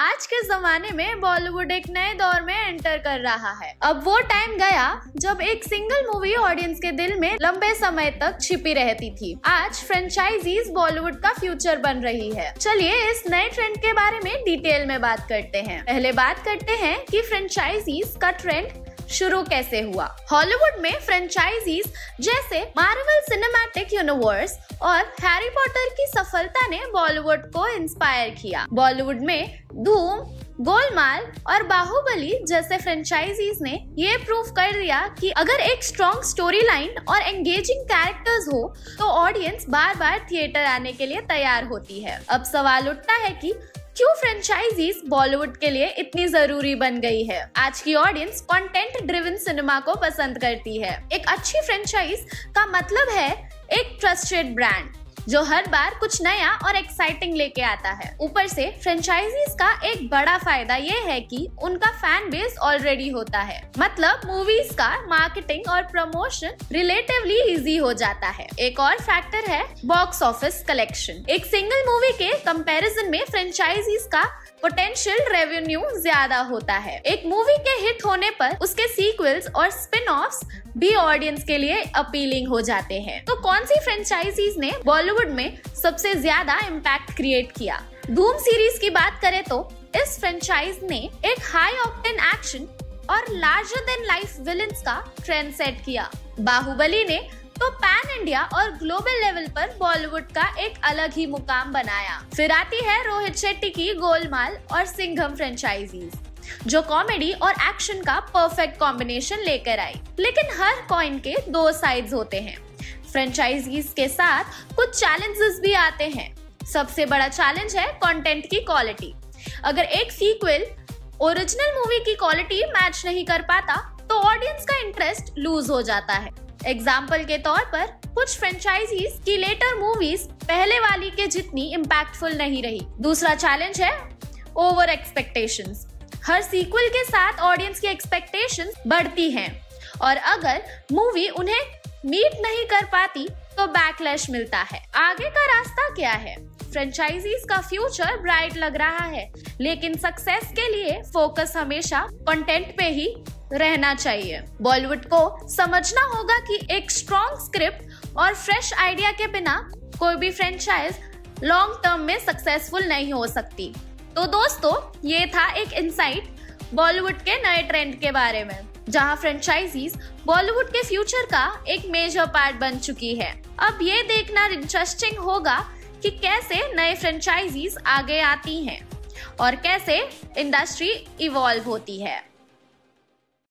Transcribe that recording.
आज के जमाने में बॉलीवुड एक नए दौर में एंटर कर रहा है। अब वो टाइम गया जब एक सिंगल मूवी ऑडियंस के दिल में लंबे समय तक छिपी रहती थी। आज फ्रेंचाइजीज बॉलीवुड का फ्यूचर बन रही है। चलिए इस नए ट्रेंड के बारे में डिटेल में बात करते हैं। पहले बात करते हैं कि फ्रेंचाइजीज का ट्रेंड शुरू कैसे हुआ। हॉलीवुड में फ्रेंचाइजीज जैसे मार्वल सिनेमैटिक यूनिवर्स और हैरी पॉटर की सफलता ने बॉलीवुड को इंस्पायर किया। बॉलीवुड में धूम, गोलमाल और बाहुबली जैसे फ्रेंचाइजीज ने ये प्रूव कर दिया कि अगर एक स्ट्रॉन्ग स्टोरी लाइन और एंगेजिंग कैरेक्टर्स हो तो ऑडियंस बार बार थिएटर आने के लिए तैयार होती है। अब सवाल उठता है कि क्यों फ्रेंचाइजीज बॉलीवुड के लिए इतनी जरूरी बन गई है। आज की ऑडियंस कंटेंट ड्रिवन सिनेमा को पसंद करती है। एक अच्छी फ्रेंचाइज का मतलब है एक ट्रस्टेड ब्रांड जो हर बार कुछ नया और एक्साइटिंग लेके आता है। ऊपर से फ्रेंचाइजीज का एक बड़ा फायदा ये है कि उनका फैन बेस ऑलरेडी होता है, मतलब मूवीज का मार्केटिंग और प्रमोशन रिलेटिवली इजी हो जाता है। एक और फैक्टर है बॉक्स ऑफिस कलेक्शन। एक सिंगल मूवी के कंपैरिजन में फ्रेंचाइजीज का पोटेंशियल रेवेन्यू ज्यादा होता है। एक मूवी के हिट होने पर उसके सीक्वल्स और स्पिन ऑफ्स भी ऑडियंस के लिए अपीलिंग हो जाते हैं। तो कौन सी फ्रेंचाइजीज ने बॉलीवुड में सबसे ज्यादा इम्पैक्ट क्रिएट किया? धूम सीरीज की बात करें तो इस फ्रेंचाइज ने एक हाई ऑक्टेन एक्शन और लार्जर देन लाइफ विलेंस का ट्रेंड सेट किया। बाहुबली ने तो पैन इंडिया और ग्लोबल लेवल पर बॉलीवुड का एक अलग ही मुकाम बनाया। फिर आती है रोहित शेट्टी की गोलमाल और सिंघम फ्रेंचाइजीज जो कॉमेडी और एक्शन का परफेक्ट कॉम्बिनेशन लेकर आई। लेकिन हर कॉइन के दो साइड्स होते हैं। फ्रेंचाइजीज के साथ कुछ चैलेंजेस भी आते हैं। सबसे बड़ा चैलेंज है कंटेंट की क्वालिटी। अगर एक सीक्वल ओरिजिनल मूवी की क्वालिटी मैच नहीं कर पाता तो ऑडियंस का इंटरेस्ट लूज हो जाता है। एग्जाम्पल के तौर पर कुछ फ्रेंचाइजीज की लेटर मूवीज पहले वाली के जितनी इम्पैक्टफुल नहीं रही। दूसरा चैलेंज है ओवर एक्सपेक्टेशंस। हर सीक्वल के साथ ऑडियंस की एक्सपेक्टेशंस बढ़ती हैं और अगर मूवी उन्हें मीट नहीं कर पाती तो बैकलैश मिलता है। आगे का रास्ता क्या है? फ्रेंचाइजीज का फ्यूचर ब्राइट लग रहा है, लेकिन सक्सेस के लिए फोकस हमेशा कंटेंट पे ही रहना चाहिए। बॉलीवुड को समझना होगा कि एक स्ट्रॉन्ग स्क्रिप्ट और फ्रेश आइडिया के बिना कोई भी फ्रेंचाइज लॉन्ग टर्म में सक्सेसफुल नहीं हो सकती। तो दोस्तों, ये था एक इनसाइट बॉलीवुड के नए ट्रेंड के बारे में, जहां फ्रेंचाइजीज बॉलीवुड के फ्यूचर का एक मेजर पार्ट बन चुकी है। अब ये देखना इंटरेस्टिंग होगा कि कैसे नए फ्रेंचाइजीज आगे आती हैं और कैसे इंडस्ट्री इवॉल्व होती है।